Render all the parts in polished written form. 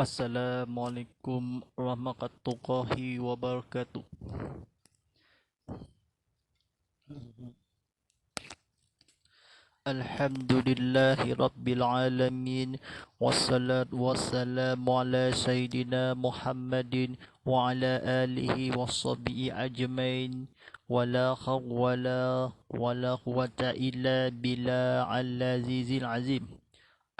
Assalamualaikum warahmatullahi wabarakatuh. Alhamdulillahi rabbil alamin. Wassalatu wassalamu ala sayyidina Muhammadin wa ala alihi washabihi ajmain. Wala hawla wala quwwata illa billah al-azizil azim.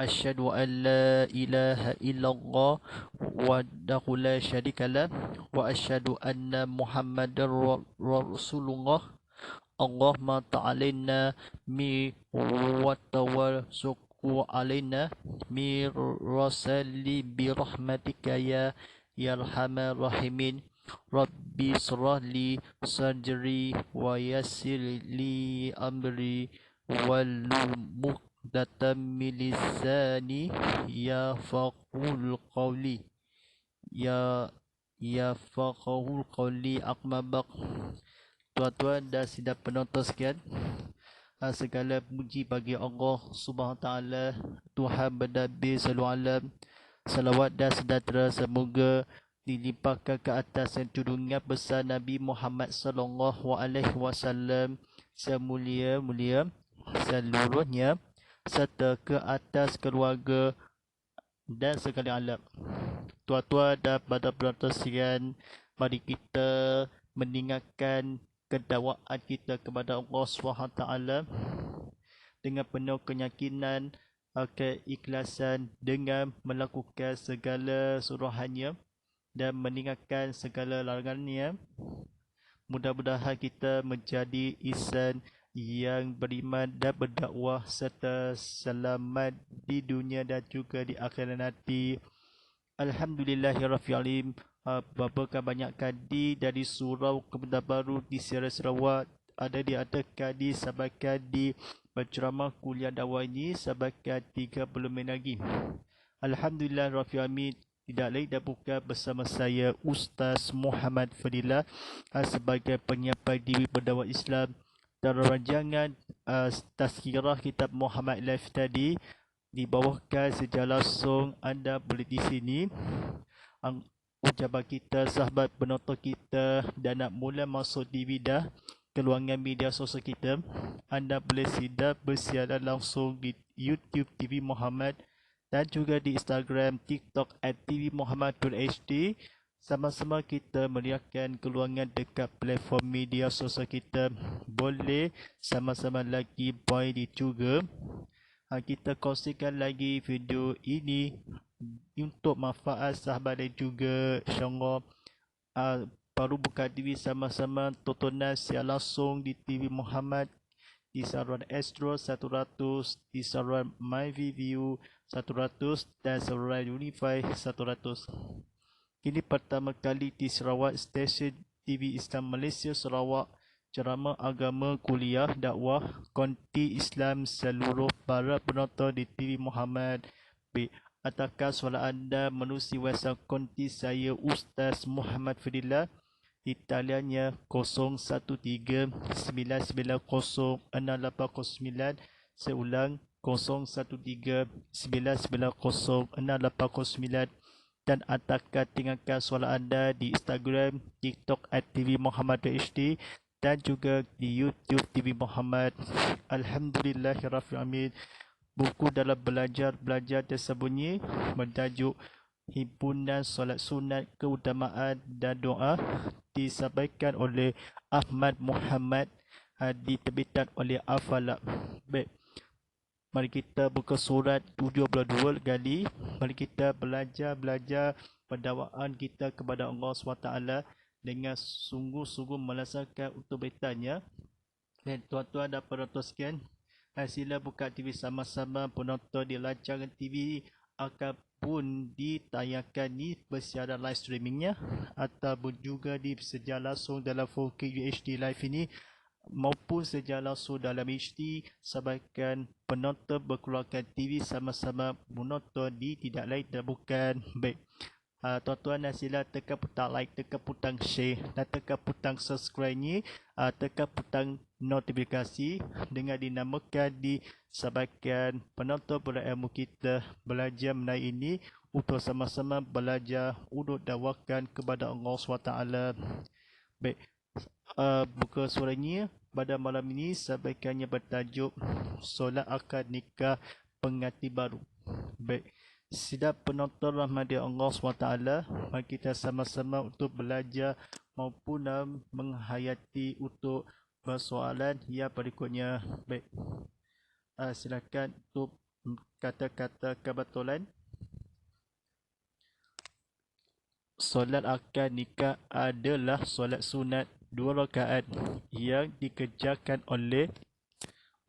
Asyhadu an la ilaha illallah wahdahu la syarika lah wa asyhadu anna Muhammadar Rasulullah. Allahumma ta'alaina mi wa tawassuku alaina mi rasali bi rahmatika ya arhamar rahimin. Rabbi shrah li sadri wa yassir li amri wahlul uqdatam min lisani yafqahul qawli yafqahul qawli akma baq. Tuan-tuan dan sidang penonton sekalian, segala puji bagi Allah Subhanahu Wa Taala, Tuhan bernabi sallallahu alam. Salawat dan sejahtera semoga dilimpahkan ke atas junjungan besar Nabi Muhammad sallallahu alaihi wasallam semulia-mulia seluruhnya, serta ke atas keluarga dan sekalian alam. Tuan-tuan dan pada penonton sekalian, mari kita meninggalkan kedakwaan kita kepada Allah SWT dengan penuh keyakinan, keikhlasan, dengan melakukan segala suruhannya dan meninggalkan segala larangannya. Mudah-mudahan kita menjadi insan yang beriman dan berdakwah serta selamat di dunia dan juga di akhirat nanti. Alhamdulillahirabbil alamin. Beberapa banyak kadi dari surau Kementerian Baru di Sierra Sarawak diadakan disampaikan di berceramah kuliah dakwah ini sampaikan 30 minit lagi. Alhamdulillahirabbil alamin. Tidak lain dan bukan bersama saya Ustaz Muhammad Fadilah sebagai penyampai diri berdakwah Islam dalam rancangan tazkirah kitab Muhammad Life tadi dibawakan secara langsung. Anda boleh di sini ucapan kita, sahabat penonton kita, dan nak mula masuk di bidah keluangan media sosial kita, anda boleh sidak bersiaran langsung di YouTube TV Muhammad dan juga di Instagram, TikTok @tvmuhammad.hd. Sama-sama kita meriahkan keluangan dekat platform media sosial kita. Boleh sama-sama lagi buy di juga. Kita kongsikan lagi video ini untuk manfaat sahabat dan juga insyaAllah baru buka diri sama-sama tontonan secara langsung di TV Muhammad di saluran Astro 100, di saluran MyView 100 dan saluran Unify 100. Ini pertama kali di Sarawak, stesen TV Islam Malaysia Sarawak, ceramah agama, kuliah, dakwah, konti Islam seluruh para penonton di TV Muhammad. Ataskan soalan anda menerusi WhatsApp konti saya Ustaz Muhammad Fadilah di taliannya 0139906809. Seulang 0139906809. Dan ataskan tinggalkan soalan anda di Instagram, TikTok @tvmuhammad.hd dan juga di YouTube TV Muhammad. Alhamdulillahirabbil alamin. Buku dalam belajar tersembunyi bertajuk Himpunan Solat Sunat Keutamaan dan Doa disampaikan oleh Ahmad Muhammad, diterbitan oleh Al-Falaq. Baik, mari kita buka surat 72 kali. Mari kita belajar pendakwaan kita kepada Allah SWT dengan sungguh-sungguh melaksanakan untuk bertanya. Dan tuan-tuan dan penonton sekalian, sila buka TV sama-sama. Penonton di rancangan TV akan pun ditayangkan ni bersiaran live streamingnya ataupun juga di secara langsung dalam 4K UHD live ini maupun secara langsung dalam HD. Sampaikan penonton berkeluarkan TV sama-sama menonton di tidak lain dan bukan. Baik, Tuan-tuan dan sila tekan butang like, tekan butang share dan tekan butang subscribe ni, tekan butang notifikasi dengan dinamakan di sebahagian penonton berilmu kita belajar mengenai ini untuk sama-sama belajar untuk dakwakan kepada Allah SWT. Baik, buka suaranya pada malam ini sebahagiannya bertajuk solat akad nikah pengantin baru. Baik, sidang penonton rahmati Allah SWT, mari kita sama-sama untuk belajar maupun menghayati untuk persoalan yang berikutnya. Baik, silakan untuk kata-kata kebetulan. Solat akad nikah adalah solat sunat 2 rakaat yang dikerjakan oleh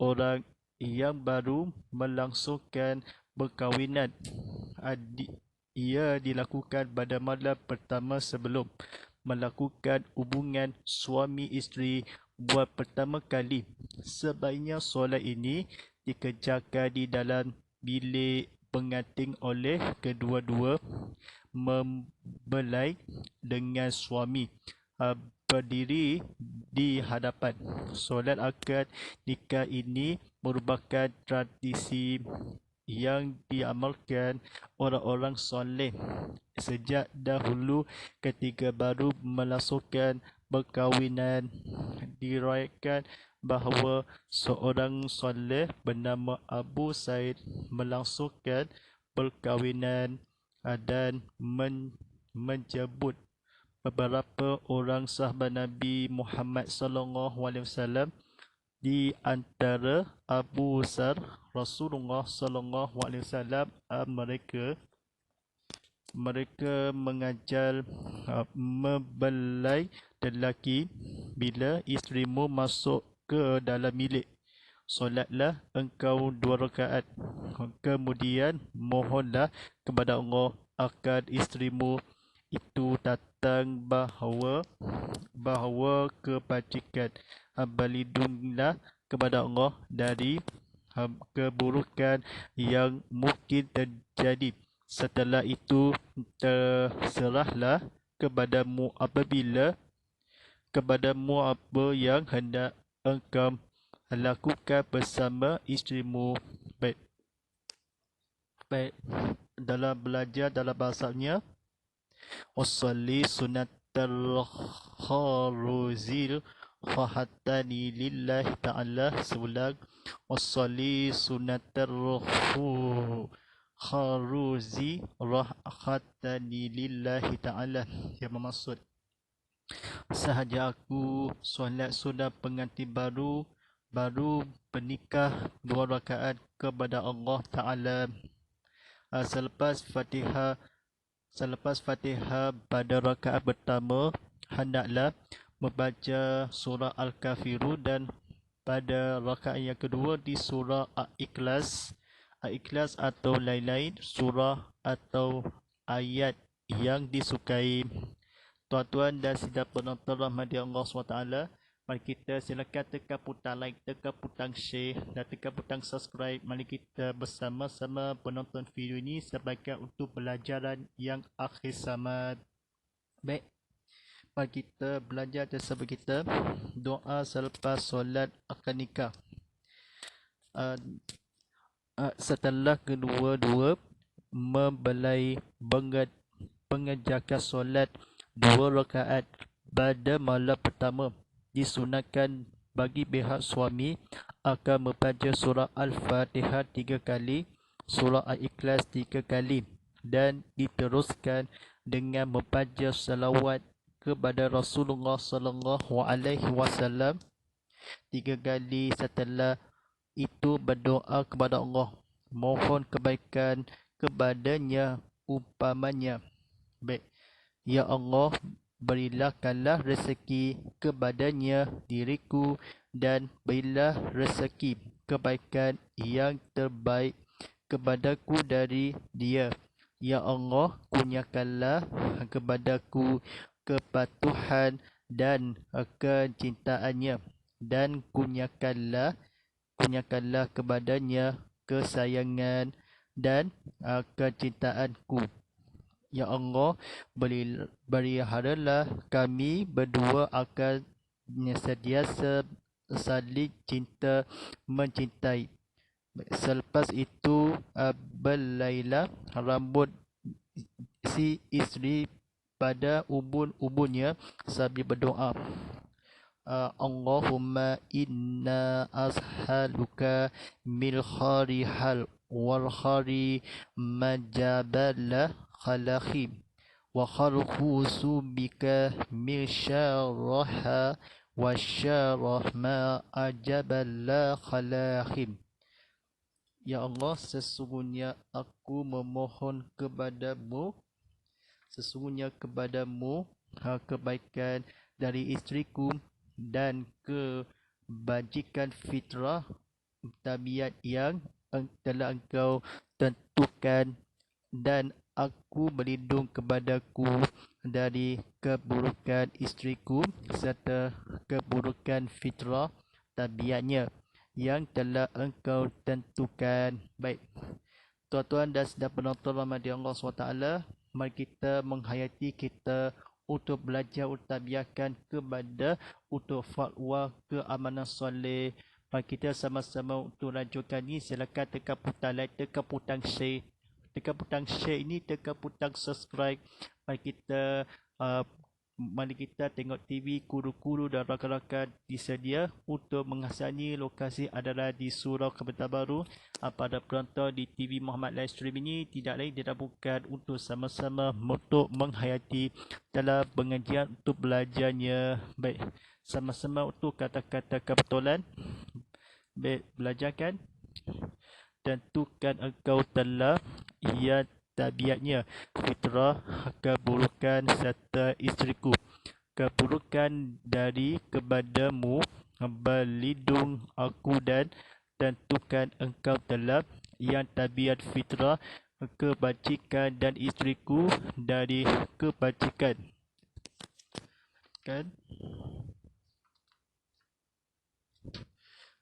orang yang baru melangsungkan perkahwinan. Ia dilakukan pada malam pertama sebelum melakukan hubungan suami isteri buat pertama kali. Sebaiknya solat ini dikerjakan di dalam bilik pengantin oleh kedua-dua mempelai dengan suami berdiri di hadapan. Solat akad nikah ini merupakan tradisi yang diamalkan orang-orang soleh sejak dahulu ketika baru melangsungkan perkahwinan. Diriwayatkan bahawa seorang soleh bernama Abu Said melangsungkan perkahwinan dan menjemput beberapa orang sahabat Nabi Muhammad SAW. Di antara Abu Sar Rasulullah SAW, mereka mengajar mempelai lelaki, bila isterimu masuk ke dalam bilik, solatlah engkau 2 rakaat, kemudian mohonlah kepada Allah agar isterimu itu datang bahawa kebajikan. Berlindunglah kepada Allah dari keburukan yang mungkin terjadi. Setelah itu terserahlah kepadamu apa yang hendak engkau lakukan bersama isterimu. Baik, dalam belajar dalam bahasanya, Usalli sunnatal kharuzil fahattani lillahi ta'ala. Seulang, Usalli sunnatal kharuzi rahatani lillahi ta'ala, yang bermaksud sahaja aku solat sunat pengantin baru bernikah 2 rakaat kepada Allah Ta'ala. Selepas Fatihah pada rakaat pertama, hendaklah membaca surah Al-Kafirun, dan pada rakaat yang kedua di surah Al-Ikhlas atau lain-lain surah atau ayat yang disukai. Tuan-tuan dan sidang penonton rahmati Allah SWT, mari kita silakan tekan butang like, tekan butang share dan tekan butang subscribe. Mari kita bersama-sama penonton video ini sebagai untuk pelajaran yang akhir zaman. Baik, mari kita belajar bersama kita doa selepas solat akad nikah. Setelah kedua-dua mempelai mengerjakan solat 2 rakaat pada malam pertama, disunatkan bagi pihak suami akan membaca surah Al-Fatihah 3 kali, surah Al-Ikhlas 3 kali, dan diteruskan dengan membaca salawat kepada Rasulullah SAW 3 kali. Setelah itu berdoa kepada Allah, mohon kebaikan kepadanya, umpamanya, baik, ya Allah, berikanlah rezeki kepadanya diriku, dan berilah rezeki kebaikan yang terbaik kepadaku dari dia. Ya Allah, kurniakanlah kepadaku kepatuhan dan kecintaannya, dan kurniakanlah kepadanya kesayangan dan kecintaanku. Ya Allah, beriharalah kami berdua akan sentiasa saling cinta mencintai. Selepas itu, belailah rambut si isteri pada ubun-ubunnya sambil berdoa. Allahumma inna ashaluka min kharihal wal khari majabala khalakhim wa kharkhusu bika min syarraha wa syarrah ma ajabala khalakhim. Ya Allah, sesungguhnya kepadamu kebaikan dari isteriku dan kebajikan fitrah tabiat yang telah engkau tentukan, dan aku berlindung kepadaku dari keburukan isteriku serta keburukan fitrah tabiatnya yang telah engkau tentukan. Baik, tuan-tuan dan sedang penonton rahmati Allah SWT, mari kita menghayati kita untuk belajar tabiatkan kepada untuk fatwa keamanan soleh. Mari kita sama-sama untuk lanjutkan ni. Silakan tekan butang like, tekan butang share. Tekan butang share ini, tekan butang subscribe. Mari kita tengok TV. Guru-guru dan rakan-rakan disedia untuk menghasani lokasi adalah di Surau Kementerian Baru. Pada penonton di TV Muhammad Livestream ini tidak lain tidak bukan untuk sama-sama untuk menghayati dalam pengajian untuk belajarnya. Baik, sama-sama untuk kata-kata kebetulan. Baik, belajarkan. Tentukan engkau telah ia tabiatnya fitrah keburukan serta isteriku. Keburukan dari kepadamu berlindung aku, dan tentukan engkau telah yang tabiat fitrah kebajikan dan isteriku dari kebajikan. Kan?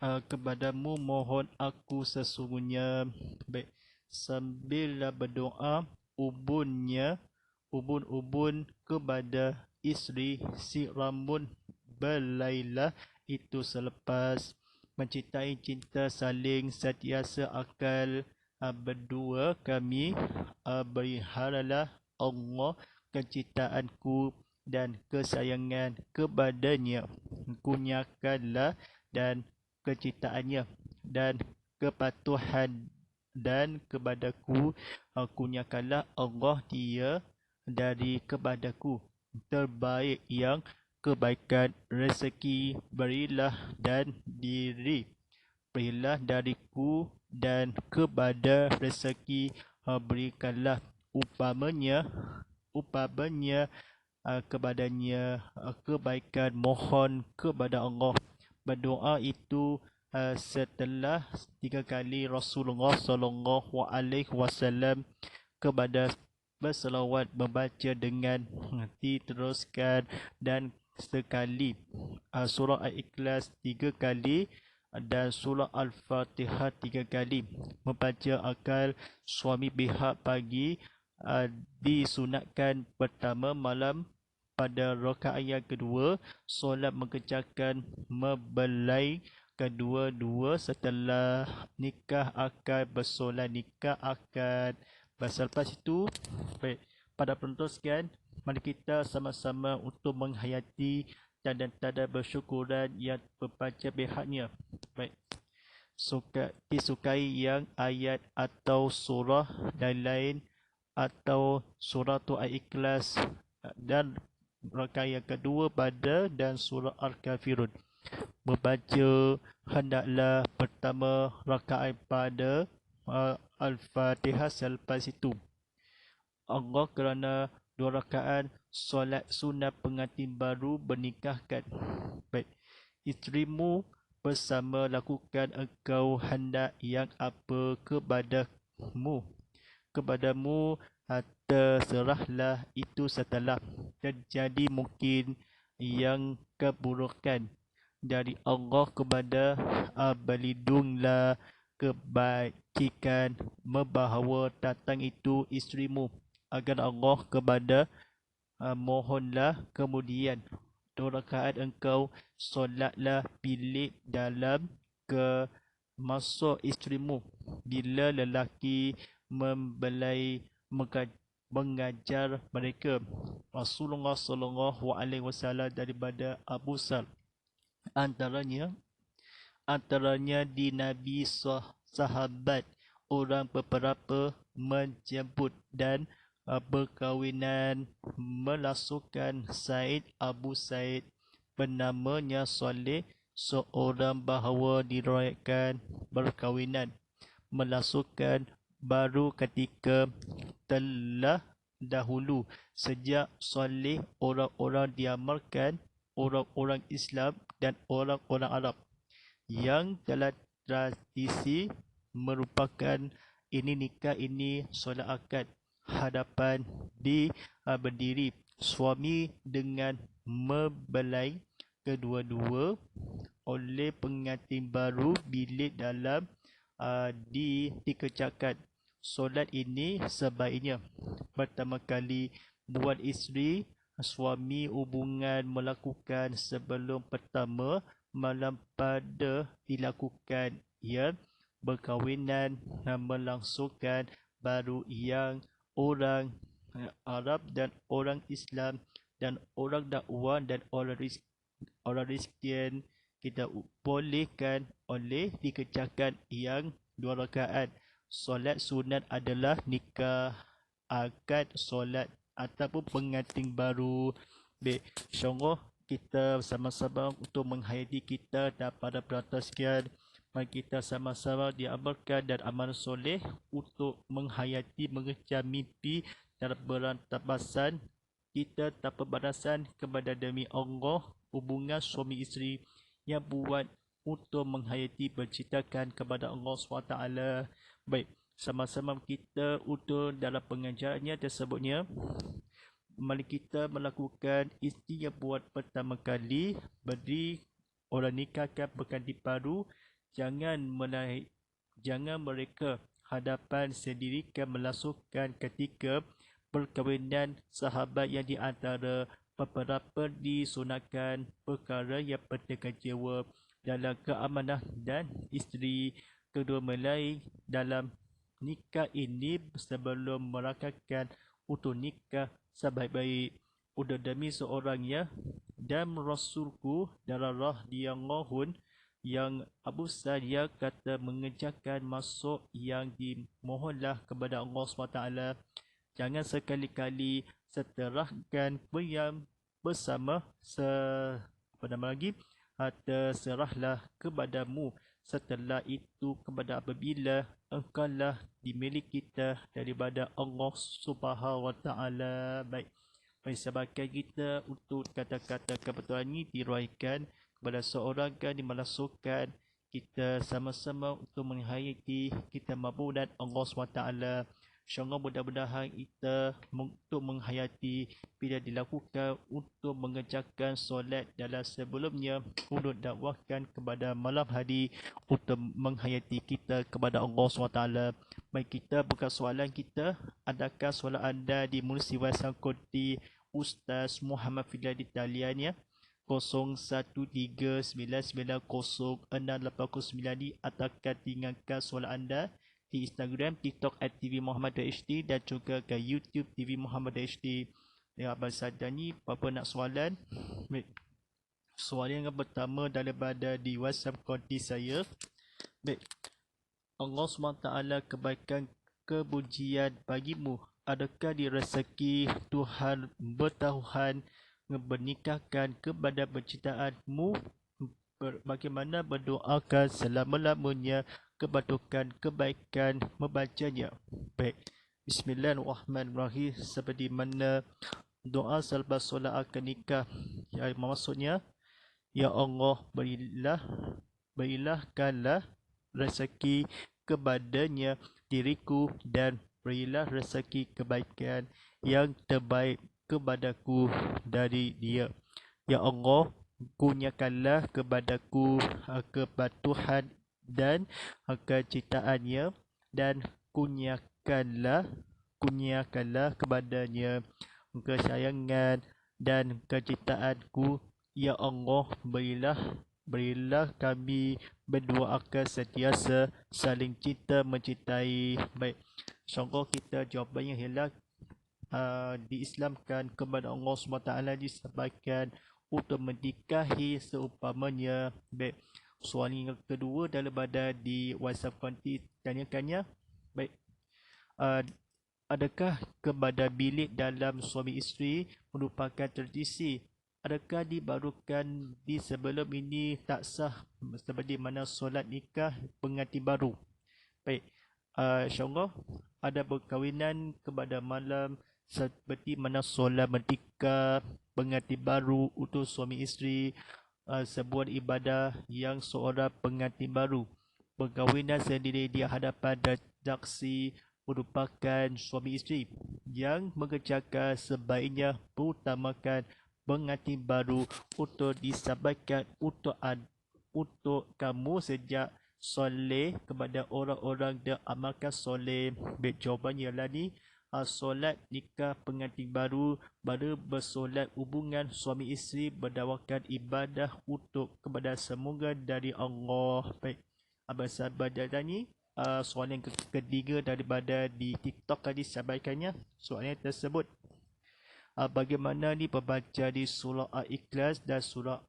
Kepadamu mohon aku sesungguhnya. Baik, sambillah berdoa ubun kepada isteri si rambut belailah itu selepas mencintai cinta saling sentiasa akal berdua kami beriharalah Allah kecintaanku dan kesayangan kepadanya, kunyakanlah dan kecintaannya dan kepatuhan dan kepadaku kunyakanlah Allah dia dari kepadaku terbaik yang kebaikan rezeki berilah dariku dan kepada rezeki berikanlah upamanya kepadanya kebaikan. Mohon kepada Allah. Berdoa itu setelah 3 kali Rasulullah SAW kepada berselawat membaca dengan diteruskan, dan sekali surah Al-Ikhlas 3 kali dan surah Al-Fatihah 3 kali. Membaca akal suami pihak pagi disunatkan pertama malam. Pada rakaat yang kedua, solat mengerjakan membelai kedua-dua. Setelah nikah akan bersolat nikah akad. Selepas itu, baik, pada penonton sekalian, mari kita sama-sama untuk menghayati tanda-tanda bersyukuran yang berbaca pihaknya. Baik, disukai yang ayat atau surah lain-lain atau surah Al-Ikhlas dan rakaat yang kedua pada dan surah Al-Kafirun. Membaca hendaklah pertama rakaat pada Al-Fatihah. Selepas itu Allah kerana 2 rakaat solat sunat pengantin baru bernikahkan. Baik, isterimu bersama lakukan engkau hendak yang apa kepadamu terserahlah itu setelah terjadi mungkin yang keburukan dari Allah kepada berlindunglah kebajikan membahawa datang itu isterimu agar Allah kepada mohonlah kemudian 2 rakaat engkau solatlah bilik dalam ke masuk isterimu bila lelaki membelai mengajar mereka. Rasulullah sallallahu alaihi wasallam daripada Abu Sal antaranya di Nabi sahabat orang beberapa menjemput dan berkahwinan melasukan Said Abu Said bernamanya Saleh seorang bahawa diriwayatkan berkahwinan melasukan baru ketika telah dahulu sejak Saleh orang-orang diamalkan orang-orang Islam dan orang-orang Arab yang dalam tradisi merupakan ini nikah ini solat akad hadapan berdiri suami dengan membelai kedua-dua oleh pengantin baru bilik dalam dikerjakan. Solat ini sebaiknya pertama kali buat isteri suami hubungan melakukan sebelum pertama malam pada dilakukan yang berkahwinan melangsungkan baru yang orang Arab dan orang Islam dan orang dakwah dan orang Kristian kita bolehkan oleh dikerjakan yang 2 rakaat. Solat sunat adalah nikah, akad, solat ataupun pengantin baru. Baik, insyaAllah kita sama-sama untuk menghayati kita dan para penonton sekalian. Mari kita sama-sama diamalkan dan amal soleh untuk menghayati, mengejar mimpi dan berantabasan kita tanpa balasan kepada demi Allah hubungan suami isteri yang buat untuk menghayati berceritakan kepada Allah SWT. Baik, sama-sama kita untuk dalam pengajarannya tersebutnya mari kita melakukan isteri yang buat pertama kali beri orang nikahkan berganti baru jangan mereka hadapan sendiri kan melasukan ketika perkahwinan sahabat yang di antara beberapa disunatkan perkara yang pentingkan jiwa dalam keamanan dan isteri kedua melayu dalam nikah ini sebelum merakakan untuk nikah sebaik-baik udah demi seorangnya dan Rasulku darah radhiyallahu yang Abu Sadia kata mengerjakan masuk yang dimohonlah kepada Allah SWT. Jangan sekali-kali seterahkan yang bersama terserahlah kepadamu setelah itu kepada apabila engkaulah dimiliki kita daripada Allah Subhanahu Wa Taala. Baik, persahabatan kita untuk kata-kata kebetulan ini diriwayatkan kepada seorang kan dimasukkan kita sama-sama untuk menghayati kita mabudat Allah SWT. InsyaAllah mudah-mudahan kita untuk menghayati bila dilakukan untuk mengerjakan solat dalam sebelumnya untuk dakwahkan kepada malam hari untuk menghayati kita kepada Allah SWT. Mari kita buka soalan kita. Adakah soalan anda dimulai WhatsApp kodi Ustaz Muhammad Fidal di talian ya 0139906809 atau tinggalkan soalan anda di Instagram, TikTok @tvmuhammad.hd dan juga ke YouTube TV Muhammad HD. Ya, Abang Sadar ni apa nak soalan? Baik. Soalan yang pertama daripada di WhatsApp konti saya. Baik. Allah SWT kebaikan kepujian bagimu. Adakah di rezeki Tuhan bertahuan bernikahkan kepada penciptaanmu? Bagaimana berdoakan selama-lamanya kebadukan kebaikan membacanya. Baik, Bismillahirrahmanirrahim. Seperti mana doa selepas solat akad nikah yang maksudnya, Ya Allah berilahkanlah rezeki kepadanya diriku dan berilah rezeki kebaikan yang terbaik kepadaku dari dia. Ya Allah, kurniakanlah kepadaku kepatuhan dan keciptaannya dan kurniakanlah kurniakanlah kepadanya kesayangan dan kecintaanku, ya Allah. Berilah kami berdua akan sentiasa saling cinta mencintai. Baik, insyaAllah kita jawapannya ialah diislamkan kepada Allah SWT, disebabkan untuk menikahi seumpamanya. Baik, soalan yang kedua daripada di WhatsApp konti tanyakannya. Baik, adakah kepada bilik dalam suami isteri merupakan tradisi? Adakah dibarukan di sebelum ini tak sah seperti mana solat nikah pengantin baru? Baik, insyaAllah ada perkahwinan kepada malam seperti mana solat nikah pengantin baru untuk suami isteri, sebuah ibadah yang seorang pengantin baru. Perkahwinan sendiri di hadapan saksi merupakan suami isteri yang mengerjakan sebaiknya mengutamakan pengantin baru untuk disampaikan untuk kamu sejak soleh kepada orang-orang dan amalkan soleh. Baik, jawapannya ialah ni, solat nikah pengantin baru baru bersolat hubungan suami isteri berdasarkan ibadah untuk kepada semoga dari Allah. Baik, abang sahabat dan ni soalan yang ketiga daripada di TikTok tadi sampaikannya. Soalan tersebut, bagaimana ni membaca di surah Al-Ikhlas dan surah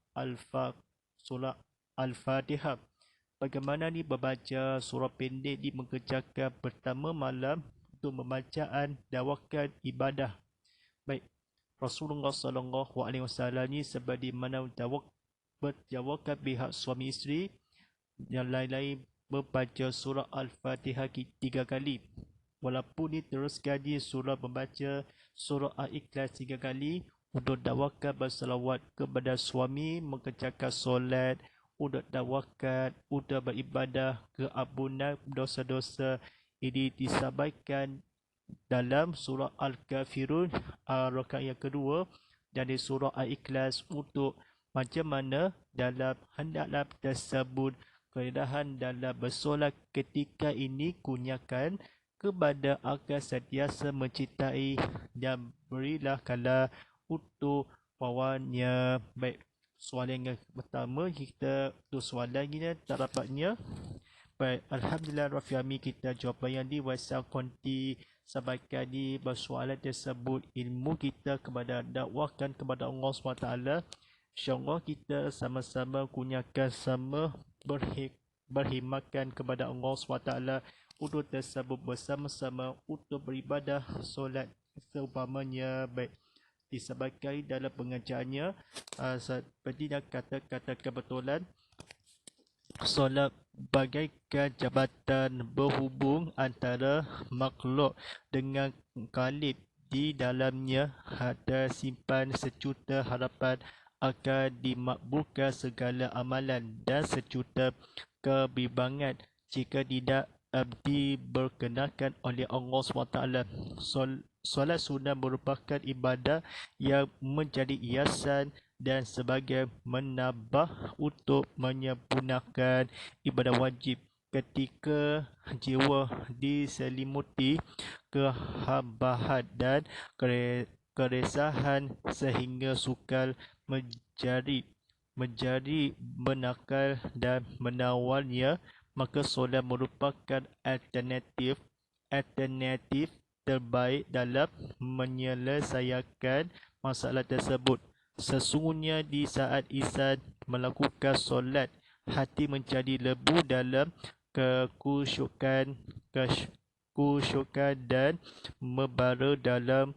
Al-Fatihah? Bagaimana ni membaca surah pendek di mengerjakan pertama malam untuk pembacaan dawakan ibadah? Baik, Rasulullah SAW ni seperti mana berdawakan pihak suami isteri yang lain-lain membaca surah Al-Fatihah 3 kali. Walaupun diteruskan di surah membaca surah Al-Ikhlas 3 kali untuk dakwakan bersalawat kepada suami, mengerjakan solat, untuk dakwakan, untuk beribadah keampunan dosa-dosa. Ini disampaikan dalam surah Al-Kafirun rakaat yang kedua dan di surah Al-Ikhlas untuk macam mana dalam hendaklah tersebut keredahan dalam bersolat ketika ini kunyakan kepada akan sentiasa mencintai dan berilah kala untuk pawannya. Baik, soalan yang pertama kita untuk soalan ini tak dapatnya. Baik, Alhamdulillah Rafiami, kita jawapan yang di WhatsApp konti sampaikan di bersoalan tersebut ilmu kita kepada dakwakan kepada Allah SWT. InsyaAllah kita sama-sama kunyakan sama berkhidmatkan kepada Allah SWT untuk tersebut bersama-sama untuk beribadah solat seumpamanya. Baik, disebabkan dalam pengajarannya seperti yang kata kebetulan, solat bagaikan jabatan berhubung antara makhluk dengan Khalid. Di dalamnya ada simpan sejuta harapan akan dimakbulkan segala amalan dan sejuta kebimbangan jika tidak diberkenankan oleh Allah SWT. Solat sunnah merupakan ibadah yang menjadi hiasan dan sebagai menambah untuk menyempurnakan ibadah wajib. Ketika jiwa diselimuti kehambahan dan keresahan sehingga sukar menjadi menakal dan menawarnya, maka solat merupakan alternatif terbaik dalam menyelesaikan masalah tersebut. Sesungguhnya di saat insan melakukan solat, hati menjadi lebu dalam kekhusyukan dan membara dalam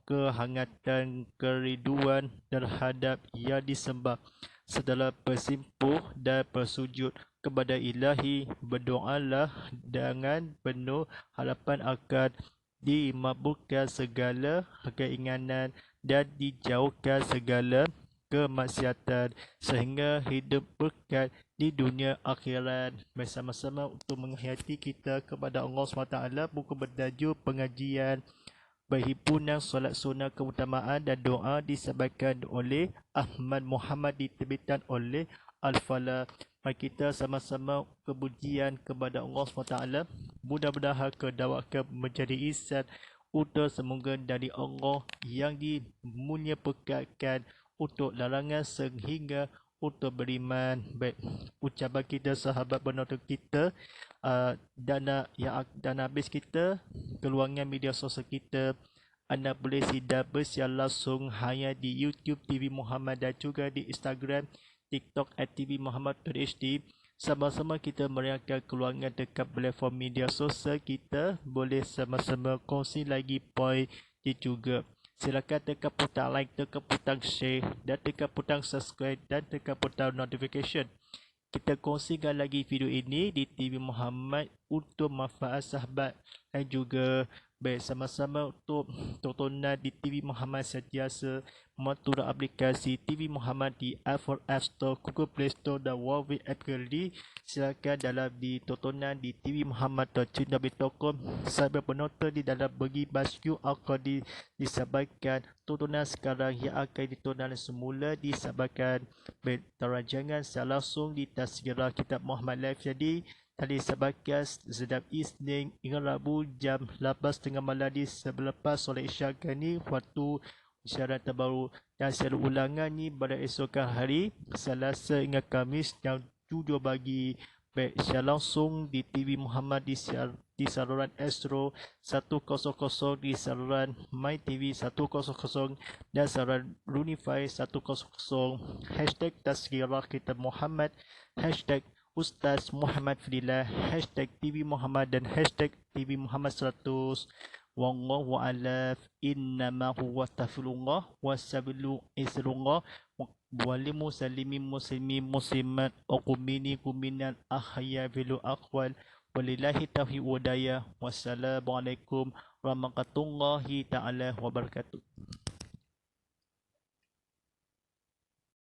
kehangatan kerinduan terhadap yang disembah. Setelah bersimpuh dan bersujud kepada Ilahi, berdoalah dengan penuh harapan akan dimakbulkan segala keinginan dan dijauhkan segala kemaksiatan sehingga hidup berkat di dunia akhirat. Bersama-sama untuk menghayati kita kepada Allah SWT, buku bertajuk pengajian berhimpunan solat sunnah keutamaan dan doa disampaikan oleh Ahmad Muhammad, diterbitkan oleh Al-Falah. Mari kita sama-sama kepujian kepada Allah SWT. Mudah-mudahan kedawatkan menjadi ihsan untuk semoga dari Allah yang dimuliakan untuk larangan sehingga untuk beriman. Baik, ucapan kita sahabat penonton kita, dan habis kita keluarkan media sosial kita. Anda boleh sidak bersiar langsung hanya di YouTube TV Muhammad dan juga di Instagram TikTok @TV Muhammad.hd. Sama-sama kita merayakan keluarga dekat platform media sosial kita. Boleh sama-sama kongsi lagi poin dia juga. Silakan tekan butang like, tekan butang share dan tekan butang subscribe dan tekan butang notification. Kita kongsikan lagi video ini di TV Muhammad untuk manfaat sahabat dan juga baik sama-sama untuk tontonan di TV Muhammad sentiasa menturut aplikasi TV Muhammad di iPhone App Store, Google Play Store dan Huawei App Gallery. Silakan dalam di tontonan di tvmuhammad.com. Sahabat penonton di dalam bagi bas QR code disampaikan tontonan sekarang yang akan ditonton semula disampaikan berterajangan secara langsung di Tazkirah Kitab Muhammad Live. Jadi tadi sampaikan setiap Isnin hingga Rabu jam 8.30 malam di selepas solat Isyak ni waktu syarat terbaru, dan secara ulangan ni pada esokan hari Selasa hingga Khamis jam 7 pagi. Baik, secara langsung di TV Muhammad di saluran Astro 100, di saluran My TV 100 dan saluran Runify 100. Hashtag Tazkirah Kitab Muhammad, hashtag Ustaz Muhammad Fadilah, hashtag TV Muhammad dan hashtag TV Muhammad 100. Wallahu a'lam. Innama huwa astaghfirullah wasabilu isrullah wali muslimin muslimat uqmini kuminan ahya bilu aqwal walillahi taufiq wadaya. Wassalamualaikum warahmatullahi taala wabarakatuh.